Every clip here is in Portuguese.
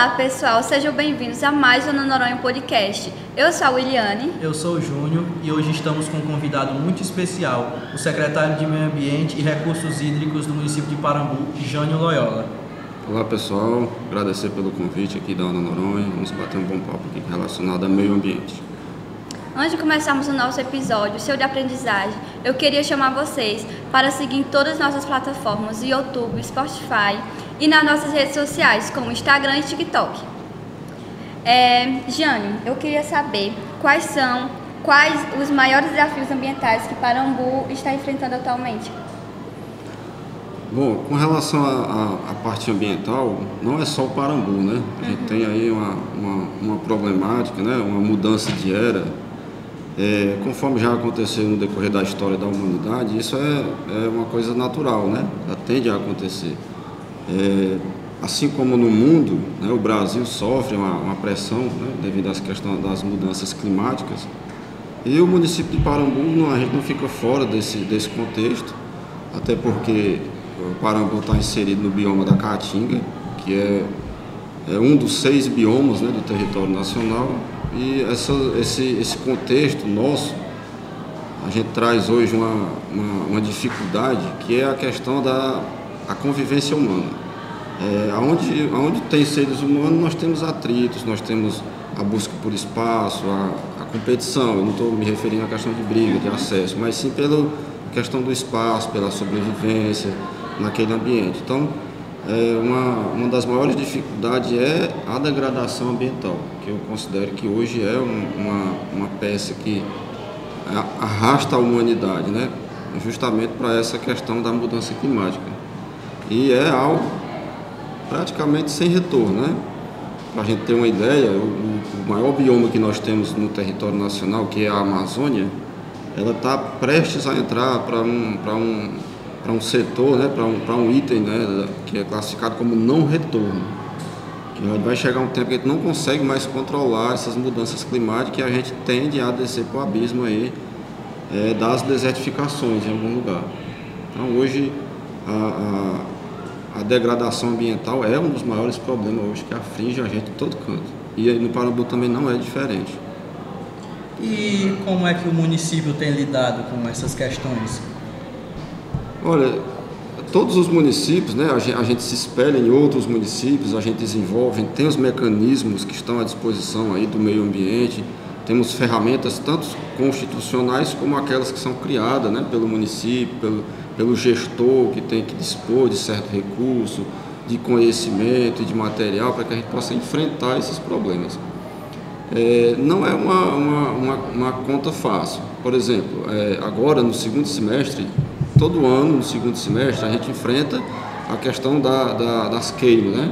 Olá pessoal, sejam bem-vindos a mais um No Noronha Podcast. Eu sou a Williane. Eu sou o Júnior e hoje estamos com um convidado muito especial, o secretário de Meio Ambiente e Recursos Hídricos do município de Parambu, Jânio Loyola. Olá pessoal, agradecer pelo convite aqui da No Noronha, vamos bater um bom papo aqui relacionado ao meio ambiente. Antes de começarmos o nosso episódio, seu de aprendizagem, eu queria chamar vocês para seguir em todas as nossas plataformas, YouTube, Spotify e nas nossas redes sociais, como Instagram e TikTok. Jânio, eu queria saber quais os maiores desafios ambientais que Parambu está enfrentando atualmente. Bom, com relação à parte ambiental, não é só o Parambu, né? A gente tem aí uma problemática, né? Uma mudança de era. Conforme já aconteceu no decorrer da história da humanidade, isso é uma coisa natural, né? Já tende a acontecer. Assim como no mundo, né, o Brasil sofre uma pressão, né, devido às questões das mudanças climáticas, e o município de Parambu, a gente não fica fora desse contexto, até porque o Parambu está inserido no bioma da Caatinga, que é um dos 6 biomas, né, do território nacional. E esse contexto nosso, a gente traz hoje uma dificuldade, que é a questão da convivência humana. Onde tem seres humanos, nós temos atritos, nós temos a busca por espaço, a competição. Eu não estou me referindo à questão de briga, de acesso, mas sim pela questão do espaço, pela sobrevivência naquele ambiente. Então, uma das maiores dificuldades é a degradação ambiental, que eu considero que hoje é uma peça que arrasta a humanidade, né? Justamente para essa questão da mudança climática. E é algo praticamente sem retorno, né? Para a gente ter uma ideia, o maior bioma que nós temos no território nacional, que é a Amazônia, ela está prestes a entrar para um setor, né, para um item, né, que é classificado como não retorno. Que vai chegar um tempo que a gente não consegue mais controlar essas mudanças climáticas e a gente tende a descer para o abismo aí, das desertificações em algum lugar. Então hoje a degradação ambiental é um dos maiores problemas hoje que aflige a gente em todo canto. E aí no Parambu também não é diferente. E como é que o município tem lidado com essas questões? Olha, todos os municípios, né, a gente se espelha em outros municípios, a gente desenvolve, tem os mecanismos que estão à disposição aí do meio ambiente, temos ferramentas tanto constitucionais como aquelas que são criadas, né, pelo município, pelo gestor que tem que dispor de certo recurso, de conhecimento e de material para que a gente possa enfrentar esses problemas. Não é uma conta fácil. Por exemplo, agora no segundo semestre, todo ano, no segundo semestre, a gente enfrenta a questão das queimas, né?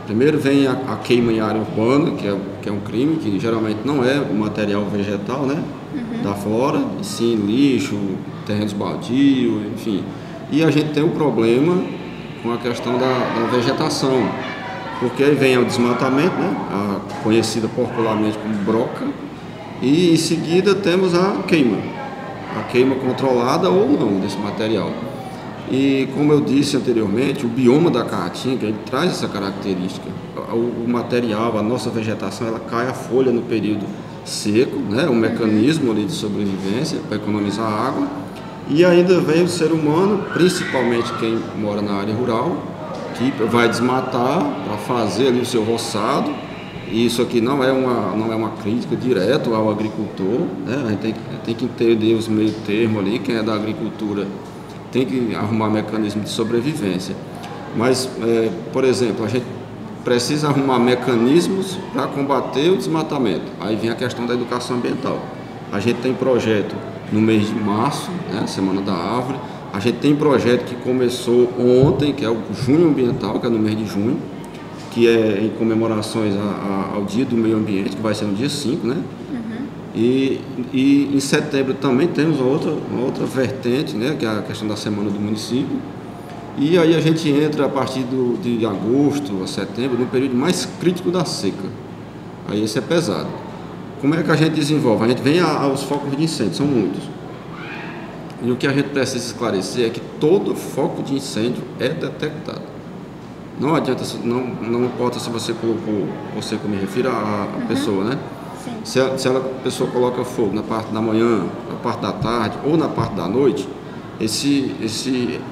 Primeiro vem a queima em área urbana, que é um crime, que geralmente não é o material vegetal, né? Da flora, e sim lixo, terrenos baldios, enfim. E a gente tem um problema com a questão da vegetação, porque aí vem o desmatamento, né? Conhecida popularmente como broca, e em seguida temos a queima controlada ou não desse material. E como eu disse anteriormente, o bioma da Caatinga, ele traz essa característica. O material, a nossa vegetação, ela cai a folha no período seco, né? Um mecanismo ali de sobrevivência para economizar água. E ainda vem o ser humano, principalmente quem mora na área rural, que vai desmatar para fazer ali o seu roçado. E isso aqui não é uma crítica direta ao agricultor, né? A gente tem que entender os meio termos ali, quem é da agricultura tem que arrumar mecanismo de sobrevivência. Mas, por exemplo, a gente precisa arrumar mecanismos para combater o desmatamento. Aí vem a questão da educação ambiental. A gente tem projeto no mês de março, né, Semana da Árvore. A gente tem projeto que começou ontem, que é o Junho Ambiental, que é no mês de junho, que é em comemorações ao Dia do Meio Ambiente, que vai ser no dia 5, né? E em setembro também temos uma outra vertente, né? Que é a questão da Semana do Município. E aí a gente entra a partir de agosto a setembro, no período mais crítico da seca. Aí esse é pesado. Como é que a gente desenvolve? A gente vem aos focos de incêndio, são muitos. E o que a gente precisa esclarecer é que todo foco de incêndio é detectado. Não adianta, não importa se você colocou, você que eu me refiro à pessoa, né? Se a pessoa coloca fogo na parte da manhã, na parte da tarde ou na parte da noite,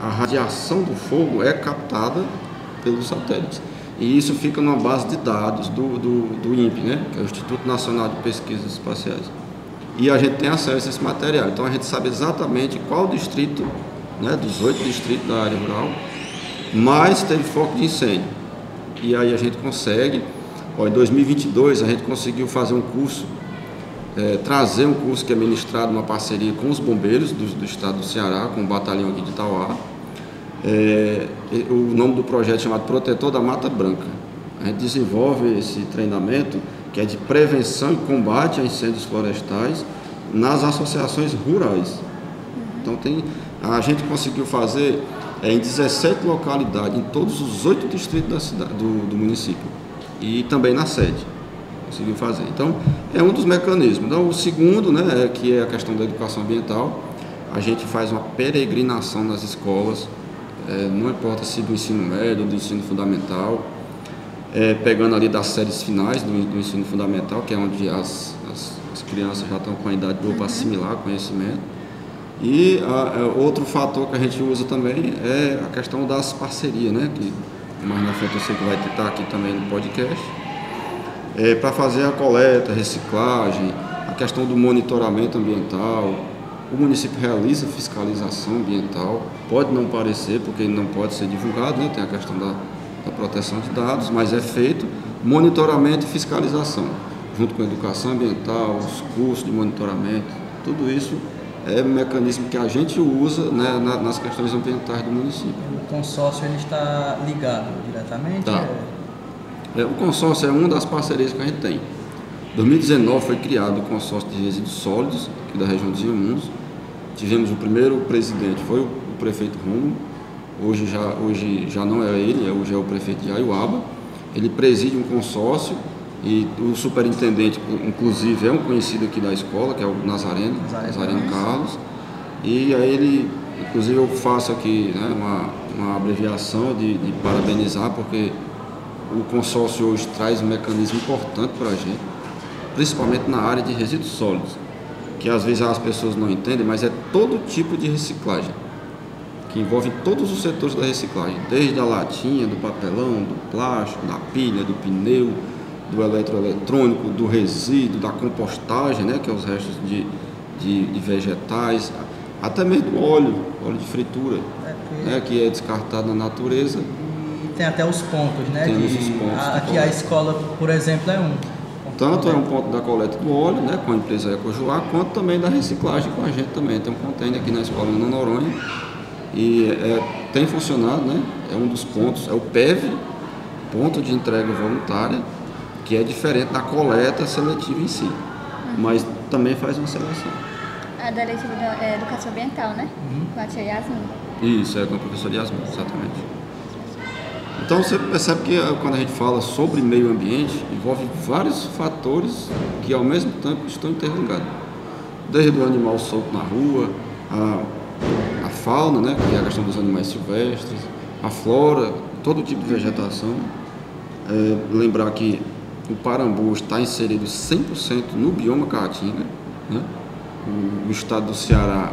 a radiação do fogo é captada pelos satélites. E isso fica numa base de dados do INPE, né? Que é o Instituto Nacional de Pesquisas Espaciais. E a gente tem acesso a esse material. Então a gente sabe exatamente qual distrito, né, dos 8 distritos da área rural, mais teve foco de incêndio. E aí a gente consegue, em 2022 a gente conseguiu fazer um curso, trazer um curso que é ministrado numa parceria com os bombeiros do estado do Ceará, com o batalhão aqui de Itauá. O nome do projeto é chamado Protetor da Mata Branca. A gente desenvolve esse treinamento que é de prevenção e combate a incêndios florestais nas associações rurais. Então a gente conseguiu fazer em 17 localidades, em todos os 8 distritos da cidade, do município, e também na sede. Conseguiu fazer. Então, é um dos mecanismos. Então, o segundo, né, que é a questão da educação ambiental, a gente faz uma peregrinação nas escolas, não importa se do ensino médio ou do ensino fundamental, pegando ali das séries finais do ensino fundamental, que é onde as crianças já estão com a idade boa para assimilar conhecimento. E outro fator que a gente usa também é a questão das parcerias, né? Que mais na frente eu sei que vai estar aqui também no podcast, para fazer a coleta, reciclagem, a questão do monitoramento ambiental. O município realiza fiscalização ambiental, pode não parecer, porque não pode ser divulgado, né? Tem a questão da proteção de dados, mas é feito monitoramento e fiscalização, junto com a educação ambiental, os cursos de monitoramento, tudo isso é um mecanismo que a gente usa, né, nas questões ambientais do município. O consórcio ele está ligado diretamente? Tá. O consórcio é uma das parcerias que a gente tem. Em 2019 foi criado o consórcio de resíduos sólidos aqui da região dos Inhamuns. Tivemos o primeiro presidente, foi o prefeito Rômulo. Hoje já não é ele, hoje é o prefeito de Aiuaba. Ele preside um consórcio e o superintendente, inclusive, é um conhecido aqui da escola, que é o Nazareno Carlos. E aí ele, inclusive, eu faço aqui, né, uma abreviação de parabenizar, porque o consórcio hoje traz um mecanismo importante para a gente, principalmente na área de resíduos sólidos, que às vezes as pessoas não entendem, mas é todo tipo de reciclagem, que envolve todos os setores da reciclagem, desde a latinha, do papelão, do plástico, da pilha, do pneu, do eletroeletrônico, do resíduo, da compostagem, né, que é os restos de vegetais, até mesmo do óleo de fritura, né, que é descartado na natureza. E tem até os pontos, né? Temos os pontos. Aqui a escola, por exemplo, é um. Tanto é um ponto da coleta do óleo, né, com a empresa Ecojuá, quanto também da reciclagem com a gente também. Tem um container aqui na escola no Noronha e tem funcionado, né? É um dos pontos, é o PEV, ponto de entrega voluntária, que é diferente da coleta seletiva em si, mas também faz uma seleção. A da letiva da educação ambiental, né? Com a tia Yasmin. Isso, com a professora Yasmin, exatamente. Então você percebe que quando a gente fala sobre meio ambiente, envolve vários fatores que ao mesmo tempo estão interligados. Desde o animal solto na rua, a fauna, né, que é a questão dos animais silvestres, a flora, todo tipo de vegetação. Lembrar que o Parambu está inserido 100% no bioma Caatinga, né? O estado do Ceará,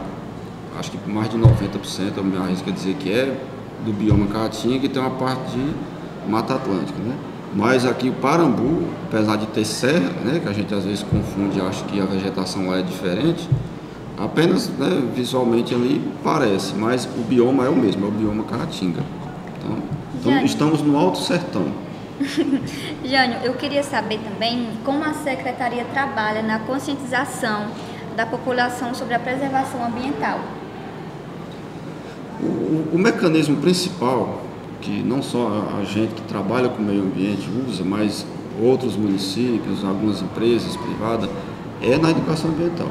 acho que mais de 90%, eu me arrisco a dizer que é do bioma Caatinga, que tem uma parte de Mata Atlântica, né? Mas aqui o Parambu, apesar de ter serra, né, que a gente às vezes confunde e acha que a vegetação lá é diferente, apenas, né, visualmente ali parece, mas o bioma é o mesmo, é o bioma Caatinga. Então estamos no Alto Sertão. Jânio, eu queria saber também como a Secretaria trabalha na conscientização da população sobre a preservação ambiental. O mecanismo principal, que não só a gente que trabalha com o meio ambiente usa, mas outros municípios, algumas empresas privadas, é na educação ambiental.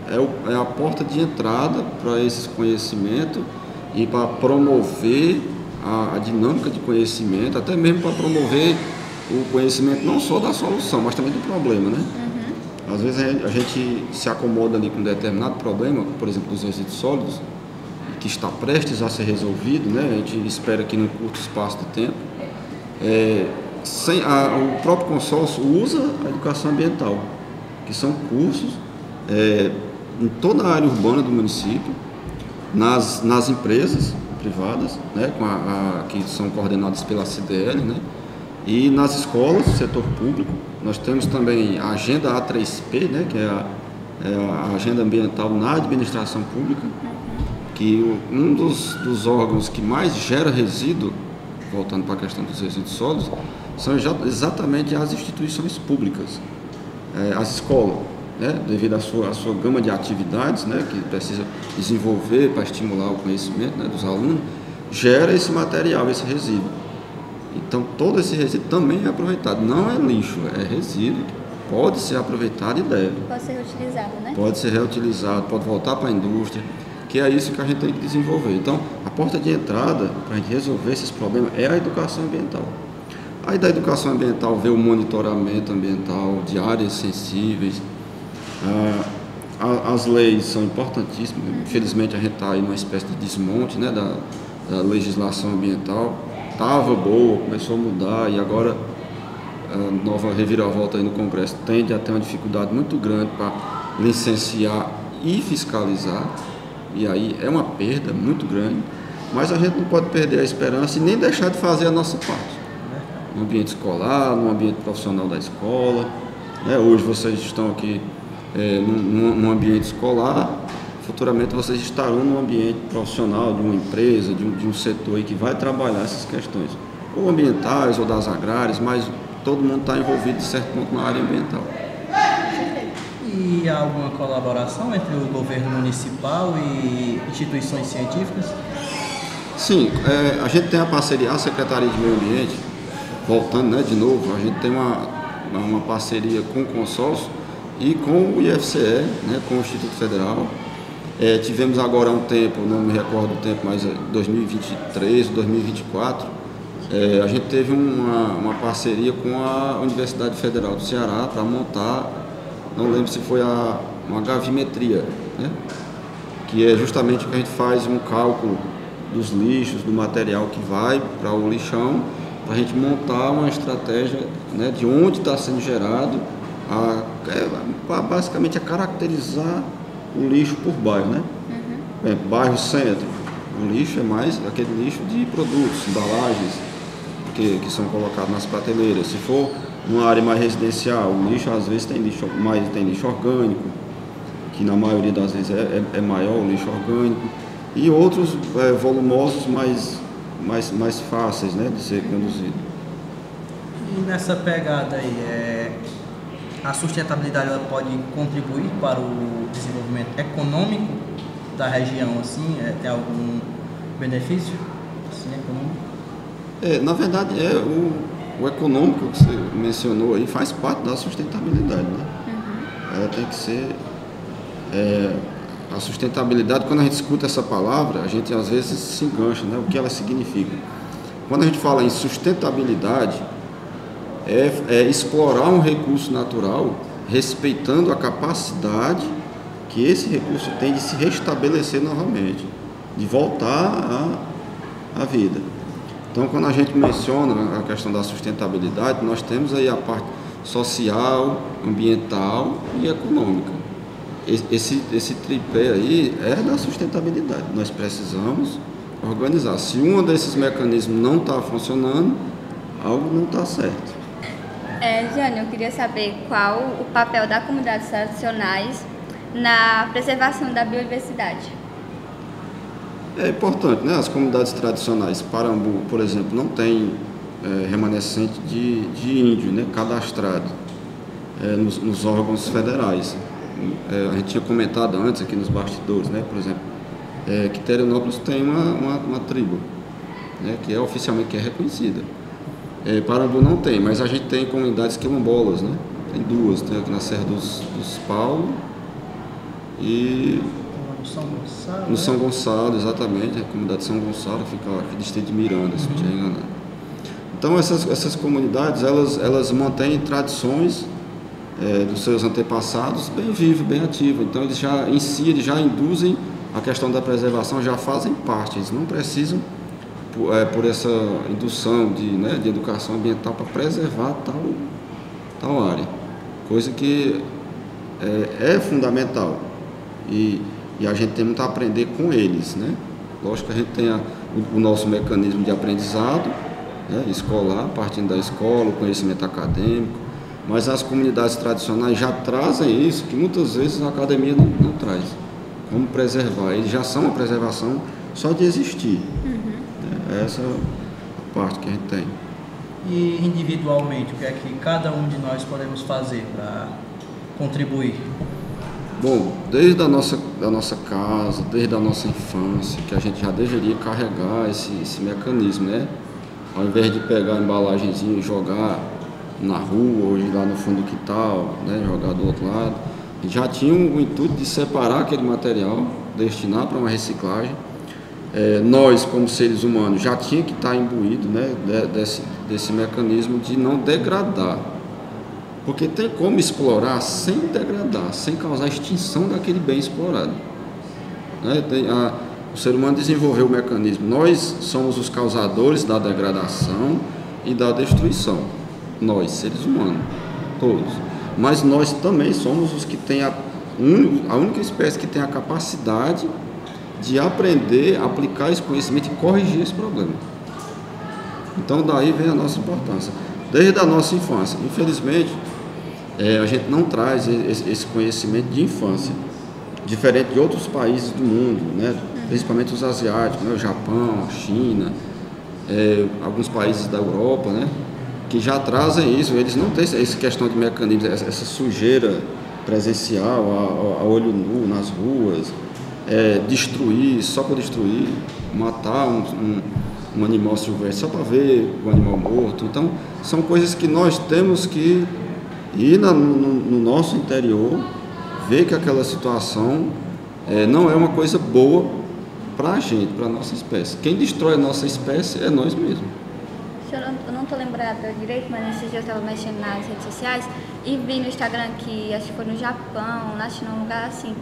É a porta de entrada para esses conhecimentos e para promover a dinâmica de conhecimento, até mesmo para promover o conhecimento não só da solução, mas também do problema, né? Às vezes a gente se acomoda ali com um determinado problema, por exemplo, dos resíduos sólidos, que está prestes a ser resolvido, né? A gente espera que num curto espaço de tempo. O próprio consórcio usa a educação ambiental, que são cursos em toda a área urbana do município, nas empresas privadas, né, que são coordenadas pela CDL, né, e nas escolas do setor público. Nós temos também a Agenda A3P, né, que é a Agenda Ambiental na Administração Pública, que um dos órgãos que mais gera resíduo, voltando para a questão dos resíduos sólidos, são exatamente as instituições públicas, as escolas, né, devido à sua gama de atividades, né, que precisa desenvolver para estimular o conhecimento, né, dos alunos, gera esse material, esse resíduo. Então, todo esse resíduo também é aproveitado. Não é lixo, é resíduo. Pode ser aproveitado e deve. Pode ser reutilizado, né? Pode ser reutilizado, pode voltar para a indústria, que é isso que a gente tem que desenvolver. Então, a porta de entrada para a gente resolver esses problemas é a educação ambiental. Aí da educação ambiental vê o monitoramento ambiental de áreas sensíveis. As leis são importantíssimas. Infelizmente a gente está aí numa espécie de desmonte, né, da legislação ambiental. Estava boa, começou a mudar e agora a nova reviravolta aí no Congresso tende a ter uma dificuldade muito grande para licenciar e fiscalizar. E aí é uma perda muito grande, mas a gente não pode perder a esperança e nem deixar de fazer a nossa parte. No ambiente escolar, no ambiente profissional da escola, né? Hoje vocês estão aqui num ambiente escolar, futuramente vocês estarão num ambiente profissional de uma empresa, de um setor aí que vai trabalhar essas questões, ou ambientais ou das agrárias, mas todo mundo está envolvido de certo ponto na área ambiental. E há alguma colaboração entre o governo municipal e instituições científicas? Sim, a gente tem a parceria, a Secretaria de Meio Ambiente, voltando, né, de novo, a gente tem uma parceria com o consórcio e com o IFCE, né, com o Instituto Federal. Tivemos agora há um tempo, não me recordo o tempo, mas 2023, 2024, a gente teve uma parceria com a Universidade Federal do Ceará para montar, não lembro se foi uma gravimetria, né, que é justamente o que a gente faz um cálculo dos lixos, do material que vai para o lixão, para a gente montar uma estratégia, né, de onde está sendo gerado, basicamente caracterizar o lixo por bairro, né? Bairro centro, o lixo é mais aquele lixo de produtos, embalagens que são colocados nas prateleiras. Se for uma área mais residencial, o lixo às vezes tem lixo orgânico, que na maioria das vezes é maior o lixo orgânico, e outros volumosos mais fáceis, né, de ser conduzido. E nessa pegada aí, a sustentabilidade ela pode contribuir para o desenvolvimento econômico da região, assim, tem algum benefício assim, econômico? Na verdade, o econômico que você mencionou aí faz parte da sustentabilidade, né? Ela tem que ser a sustentabilidade. Quando a gente escuta essa palavra, a gente às vezes se engancha, né? O que ela significa? Quando a gente fala em sustentabilidade, é explorar um recurso natural respeitando a capacidade que esse recurso tem de se restabelecer novamente, de voltar à vida. Então, quando a gente menciona a questão da sustentabilidade, nós temos aí a parte social, ambiental e econômica. Esse tripé aí é da sustentabilidade. Nós precisamos organizar. Se um desses mecanismos não está funcionando, algo não está certo. Jânio, eu queria saber qual o papel das comunidades tradicionais na preservação da biodiversidade. É importante, né? As comunidades tradicionais, Parambu, por exemplo, não tem remanescente de índio, né, cadastrado nos órgãos federais. A gente tinha comentado antes aqui nos bastidores, né, por exemplo, que Terenópolis tem uma tribo, né, que oficialmente reconhecida. Parambu não tem, mas a gente tem comunidades quilombolas, né? Tem duas, tem aqui na Serra dos Paulo e no São Gonçalo, exatamente, a comunidade de São Gonçalo fica aqui no distrito de Miranda, se não estiver enganado. Então essas comunidades, elas mantêm tradições dos seus antepassados bem vivas, bem ativas. Então eles já induzem a questão da preservação já fazem parte, eles não precisam por essa indução de educação ambiental para preservar tal área, coisa que é fundamental e a gente tem muito a aprender com eles, né? Lógico que a gente tem o nosso mecanismo de aprendizado, né, escolar, partindo da escola, o conhecimento acadêmico, mas as comunidades tradicionais já trazem isso, que muitas vezes a academia não traz. Como preservar, eles já são uma preservação só de existir. Essa é a parte que a gente tem. E individualmente, o que é que cada um de nós podemos fazer para contribuir? Bom, desde a nossa casa, desde a nossa infância, que a gente já deveria carregar esse mecanismo, né? Ao invés de pegar a embalagenzinha e jogar na rua, ou ir lá no fundo do quintal, né? Jogar do outro lado, a gente já tinha o intuito de separar aquele material, destinar para uma reciclagem. Nós, como seres humanos, já tinha que estar imbuído, né, desse mecanismo de não degradar. Porque tem como explorar sem degradar, sem causar extinção daquele bem explorado. Né? O ser humano desenvolveu o mecanismo. Nós somos os causadores da degradação e da destruição. Nós, seres humanos, todos. Mas nós também somos os que têm a única espécie que tem a capacidade de aprender, aplicar esse conhecimento e corrigir esse problema. Então daí vem a nossa importância. Desde a nossa infância. Infelizmente, a gente não traz esse conhecimento de infância, diferente de outros países do mundo, né? Principalmente os asiáticos, né? O Japão, a China, alguns países da Europa, né? Que já trazem isso. Eles não têm essa questão de mecanismos, essa sujeira presencial, a olho nu nas ruas, destruir, só para destruir, matar um animal silvestre só para ver o animal morto. Então, são coisas que nós temos que ir no nosso interior, ver que aquela situação não é uma coisa boa para a gente, para a nossa espécie. Quem destrói a nossa espécie é nós mesmos. Eu não estou lembrada direito, mas nesses dias eu estava mexendo nas redes sociais e vi no Instagram que, acho que foi no Japão, na China, um lugar assim,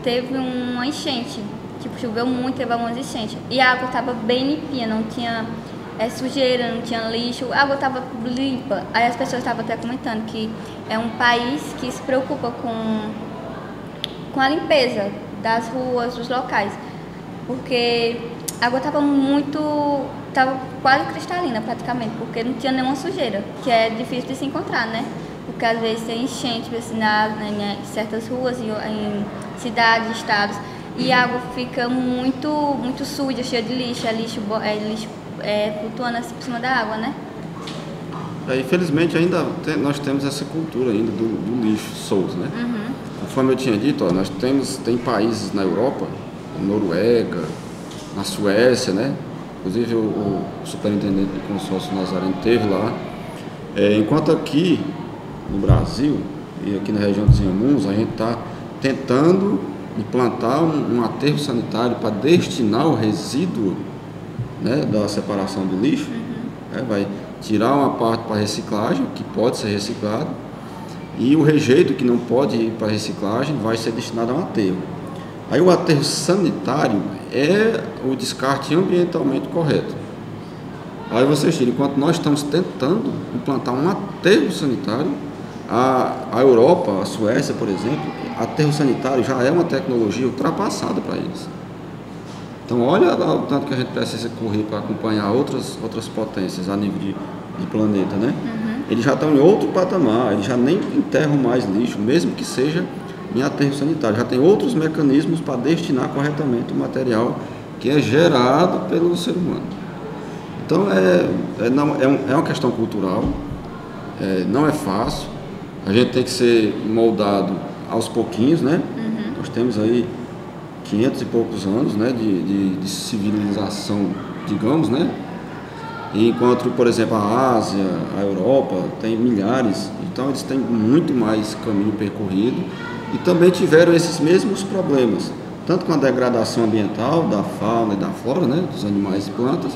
teve uma enchente, tipo, choveu muito, teve algumas enchentes, e a água estava bem limpinha, não tinha sujeira, não tinha lixo, a água estava limpa. Aí as pessoas estavam até comentando que é um país que se preocupa com a limpeza das ruas, dos locais, porque a água estava quase cristalina praticamente, porque não tinha nenhuma sujeira, que é difícil de se encontrar, né? Porque às vezes tem enchente em certas ruas, em cidades, estados, e a água fica muito suja, cheia de lixo, lixo flutuando assim por cima da água, né? Infelizmente ainda nós temos essa cultura ainda do lixo solto, né? Conforme eu tinha dito, nós tem países na Europa, na Noruega, na Suécia, né? Inclusive o superintendente do consórcio Nazareno esteve lá. Enquanto aqui no Brasil e aqui na região dos Inhamuns, a gente está tentando implantar um aterro sanitário para destinar o resíduo, né, da separação do lixo. Vai tirar uma parte para reciclagem, que pode ser reciclado, e o rejeito que não pode ir para reciclagem vai ser destinado a um aterro. Aí o aterro sanitário é o descarte ambientalmente correto. Aí vocês tiram, enquanto nós estamos tentando implantar um aterro sanitário, a Europa, a Suécia, por exemplo, aterro sanitário já é uma tecnologia ultrapassada para eles. Então olha o tanto que a gente precisa correr para acompanhar outras potências a nível de planeta, né? Eles já estão em outro patamar, eles já nem enterram mais lixo, mesmo que seja em aterro sanitário. Já tem outros mecanismos para destinar corretamente o material que é gerado pelo ser humano. Então é uma questão cultural, não é fácil, a gente tem que ser moldado aos pouquinhos, né? Nós temos aí 500 e poucos anos, né, de civilização, digamos, né? E enquanto, por exemplo, a Ásia, a Europa tem milhares, então eles têm muito mais caminho percorrido e também tiveram esses mesmos problemas, tanto com a degradação ambiental da fauna e da flora, né, dos animais e plantas,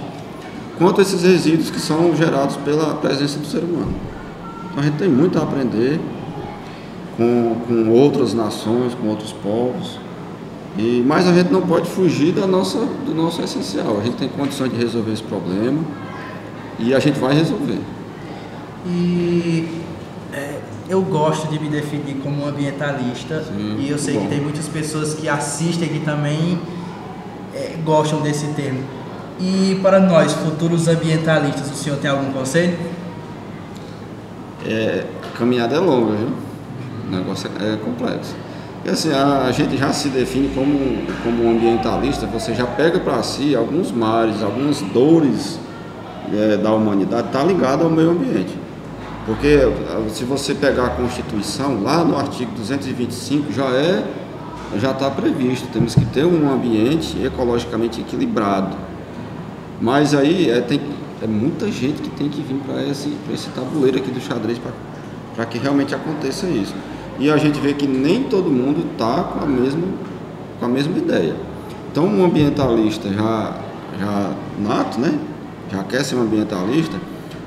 quanto esses resíduos que são gerados pela presença do ser humano. Então a gente tem muito a aprender com outras nações, com outros povos, Mas a gente não pode fugir do nosso essencial. A gente tem condições de resolver esse problema e a gente vai resolver. E eu gosto de me definir como um ambientalista. Sim, e eu sei bom. que tem muitas pessoas que assistem que também gostam desse termo. E para nós, futuros ambientalistas, o senhor tem algum conselho? A caminhada é longa, viu? O negócio é complexo. E assim, a gente já se define como um ambientalista, você já pega para si alguns males, algumas dores da humanidade, está ligado ao meio ambiente. Porque se você pegar a Constituição, lá no artigo 225 já está previsto, temos que ter um ambiente ecologicamente equilibrado. Mas aí é muita gente que tem que vir para esse tabuleiro aqui do xadrez para que realmente aconteça isso. E a gente vê que nem todo mundo está com a mesma ideia. Então, um ambientalista já nato, né? Já quer ser um ambientalista,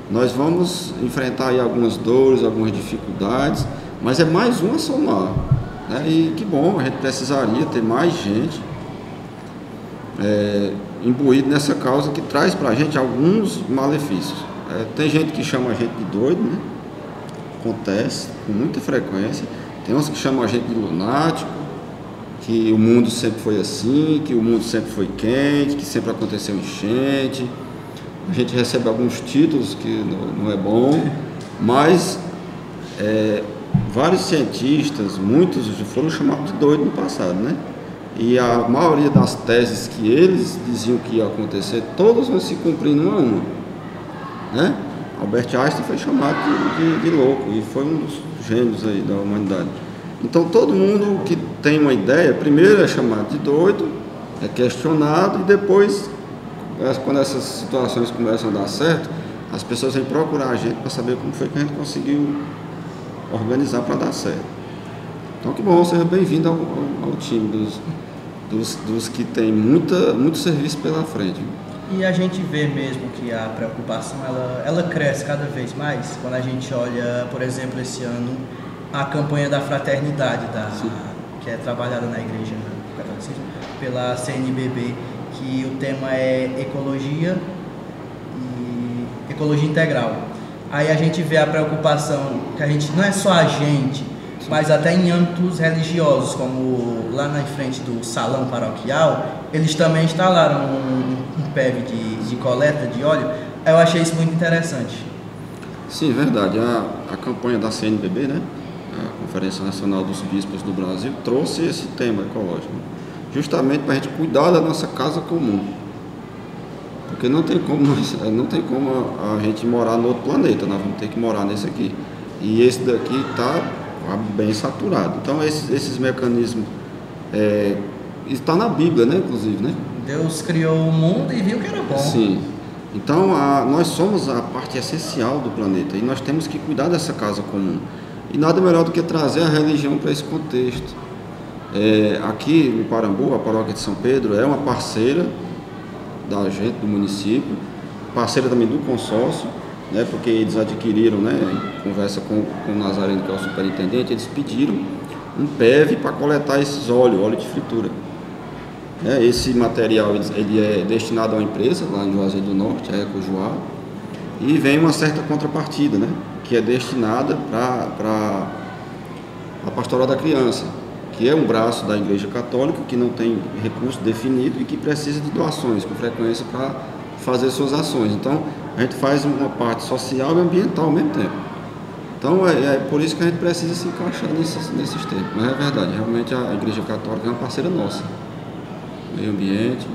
nós vamos enfrentar aí algumas dores, algumas dificuldades, mas é mais um a somar, né? E que bom, a gente precisaria ter mais gente imbuído nessa causa que traz para a gente alguns malefícios. Tem gente que chama a gente de doido, né? Acontece com muita frequência. Tem uns que chamam a gente de lunático, que o mundo sempre foi assim, que o mundo sempre foi quente, que sempre aconteceu enchente. A gente recebe alguns títulos que não é bom, mas vários cientistas, muitos foram chamados de doido no passado, né? E a maioria das teses que eles diziam que ia acontecer, todas vão se cumprir uma a uma, né? Albert Einstein foi chamado de louco e foi um dos gênios aí da humanidade. Então todo mundo que tem uma ideia, primeiro é chamado de doido, é questionado e depois, quando essas situações começam a dar certo, as pessoas vêm procurar a gente para saber como foi que a gente conseguiu organizar para dar certo. Então que bom, seja bem-vindo ao time dos que tem muito serviço pela frente. E a gente vê mesmo que a preocupação ela cresce cada vez mais quando a gente olha, por exemplo, esse ano, a campanha da fraternidade, que é trabalhada na Igreja Católica pela CNBB, que o tema é ecologia e ecologia integral. Aí a gente vê a preocupação que a gente não é só a gente, mas até em âmbitos religiosos, como lá na frente do salão paroquial, eles também instalaram um PEV de coleta de óleo. Eu achei isso muito interessante. Sim, verdade. A campanha da CNBB, né, a Conferência Nacional dos Bispos do Brasil, trouxe esse tema ecológico, justamente para a gente cuidar da nossa casa comum. Porque não tem como a gente morar no outro planeta, nós vamos ter que morar nesse aqui. E esse daqui está bem saturado. Então esses mecanismos está na Bíblia, né, inclusive, né? Deus criou o mundo e viu que era bom. Sim. Então nós somos a parte essencial do planeta e nós temos que cuidar dessa casa comum. E nada melhor do que trazer a religião para esse contexto. Aqui no Parambu, a paróquia de São Pedro é uma parceira da gente, do município, parceira também do consórcio, né, porque eles adquiriram, né, em conversa com o Nazareno, que é o superintendente, eles pediram um PEV para coletar esses óleo de fritura. Esse material ele é destinado a uma empresa lá em Juazeiro do Norte, a Ecojuá, e vem uma certa contrapartida, né, que é destinada para a Pastoral da Criança, que é um braço da Igreja Católica que não tem recurso definido e que precisa de doações com frequência para fazer suas ações. Então, a gente faz uma parte social e ambiental ao mesmo tempo. Então, é por isso que a gente precisa se encaixar nesses tempos. Mas é verdade, realmente a Igreja Católica é uma parceira nossa. Meio ambiente.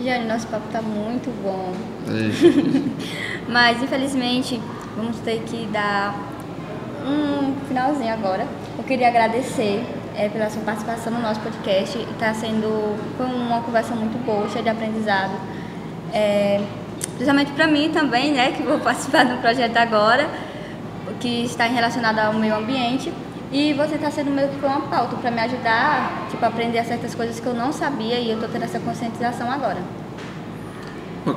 Jânio, nosso papo está muito bom. Mas, infelizmente, vamos ter que dar um finalzinho agora. Eu queria agradecer pela sua participação no nosso podcast. Foi uma conversa muito boa, cheia de aprendizado. Principalmente para mim também, né, que vou participar do projeto agora, que está relacionado ao meio ambiente. E você está sendo meio que uma pauta para me ajudar, a aprender certas coisas que eu não sabia e eu estou tendo essa conscientização agora.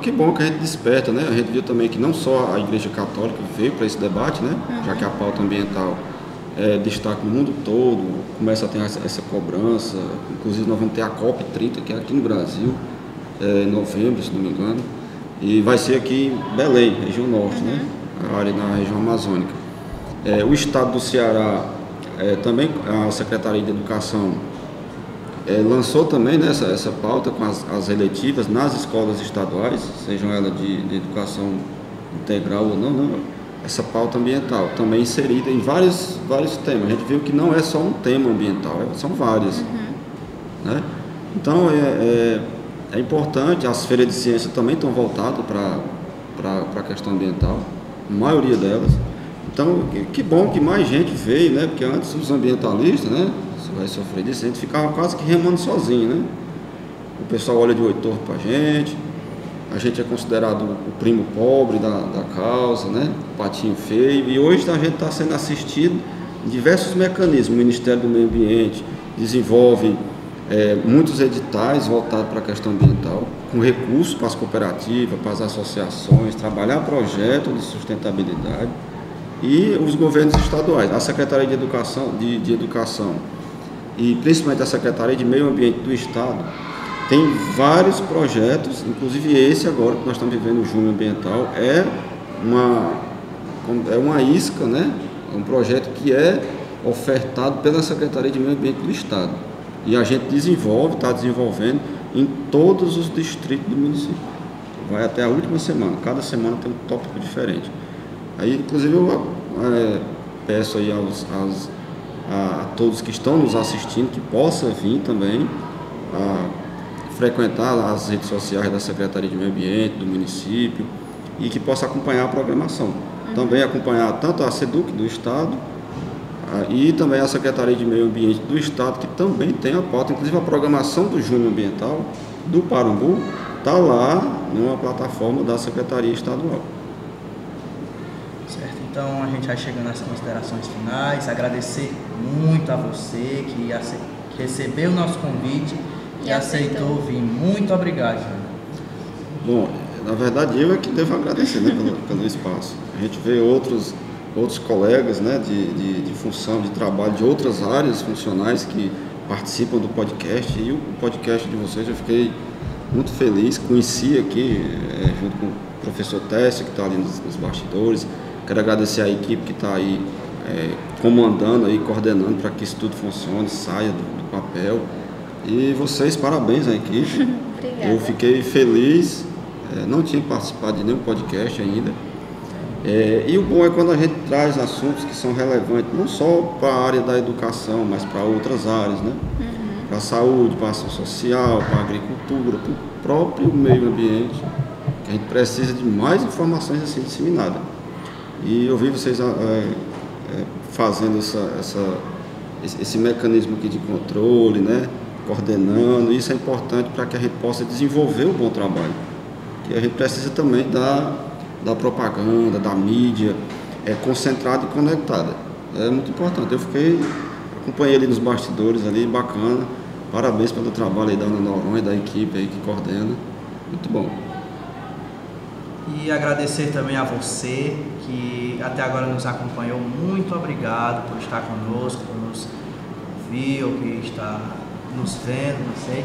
Que bom que a gente desperta, né? A gente viu também que não só a Igreja Católica veio para esse debate, né? Já que a pauta ambiental destaque no mundo todo, começa a ter essa cobrança. Inclusive nós vamos ter a COP30, que é aqui no Brasil, em novembro, se não me engano, e vai ser aqui em Belém, região norte, né? A área na região amazônica. O estado do Ceará, também a Secretaria de Educação lançou também, né, essa pauta com as eletivas nas escolas estaduais, sejam elas de educação integral ou não, essa pauta ambiental também inserida em vários temas. A gente viu que não é só um tema ambiental, são vários. Né? Então é importante, as feiras de ciência também estão voltadas para a questão ambiental, a maioria delas. Então, que bom que mais gente veio, né? Porque antes os ambientalistas, né? Você vai sofrer disso, a gente ficava quase que remando sozinho, né? O pessoal olha de olho torto pra gente, a gente é considerado o primo pobre da causa, né? O patinho feio, e hoje a gente está sendo assistido em diversos mecanismos. O Ministério do Meio Ambiente desenvolve muitos editais voltados para a questão ambiental, com recursos para as cooperativas, para as associações, trabalhar projetos de sustentabilidade. E os governos estaduais, a Secretaria de Educação, e principalmente a Secretaria de Meio Ambiente do Estado, tem vários projetos, inclusive esse agora que nós estamos vivendo, o Junho Ambiental, é uma isca, né? Um projeto que é ofertado pela Secretaria de Meio Ambiente do Estado. E a gente está desenvolvendo em todos os distritos do município. Vai até a última semana, cada semana tem um tópico diferente. Aí, inclusive, eu peço aí a todos que estão nos assistindo que possa vir também a frequentar as redes sociais da Secretaria de Meio Ambiente, do município, e que possa acompanhar a programação. Também acompanhar tanto a SEDUC do Estado e também a Secretaria de Meio Ambiente do Estado, que também tem a pauta, inclusive a programação do Junho Ambiental do Parambu está lá numa plataforma da Secretaria Estadual. Então a gente vai chegando às considerações finais, agradecer muito a você que recebeu o nosso convite e aceitou vir. Muito obrigado, Jânio. Bom, na verdade eu é que devo agradecer, né, pelo espaço. A gente vê outros colegas, né, de função, de trabalho, de outras áreas funcionais que participam do podcast, e o podcast de vocês eu fiquei muito feliz, conheci aqui junto com o professor Técio, que está ali nos bastidores. Quero agradecer a equipe que está aí comandando, aí, coordenando para que isso tudo funcione, saia do papel. E vocês, parabéns à equipe. Obrigada. Eu fiquei feliz, não tinha participado de nenhum podcast ainda. E o bom é quando a gente traz assuntos que são relevantes, não só para a área da educação, mas para outras áreas, né? Para a saúde, para a ação social, para a agricultura, para o próprio meio ambiente, que a gente precisa de mais informações assim disseminadas. E eu vi vocês fazendo esse mecanismo aqui de controle, né? Coordenando. Isso é importante para que a gente possa desenvolver um bom trabalho. Que a gente precisa também da propaganda, da mídia, concentrada e conectada. É muito importante. Acompanhei ali nos bastidores, ali, bacana. Parabéns pelo trabalho aí da Ana Noronha, da equipe aí que coordena. Muito bom. E agradecer também a você que até agora nos acompanhou. Muito obrigado por estar conosco, por nos ouvir ou que está nos vendo, não sei.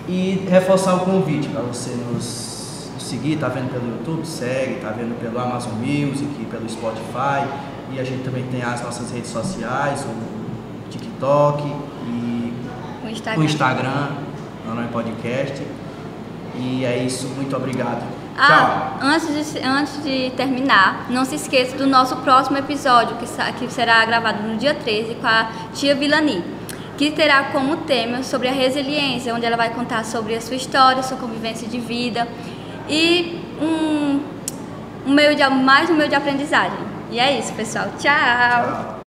E reforçar o convite para você nos seguir. Está vendo pelo YouTube? Segue. Está vendo pelo Amazon Music, pelo Spotify. E a gente também tem as nossas redes sociais, o TikTok e o Instagram, Noronha Podcast. E é isso. Muito obrigado. Tchau. Antes de terminar, não se esqueça do nosso próximo episódio, que será gravado no dia 13 com a tia Vilani, que terá como tema sobre a resiliência, onde ela vai contar sobre a sua história, sua convivência de vida e mais um meio de aprendizagem. E é isso, pessoal. Tchau!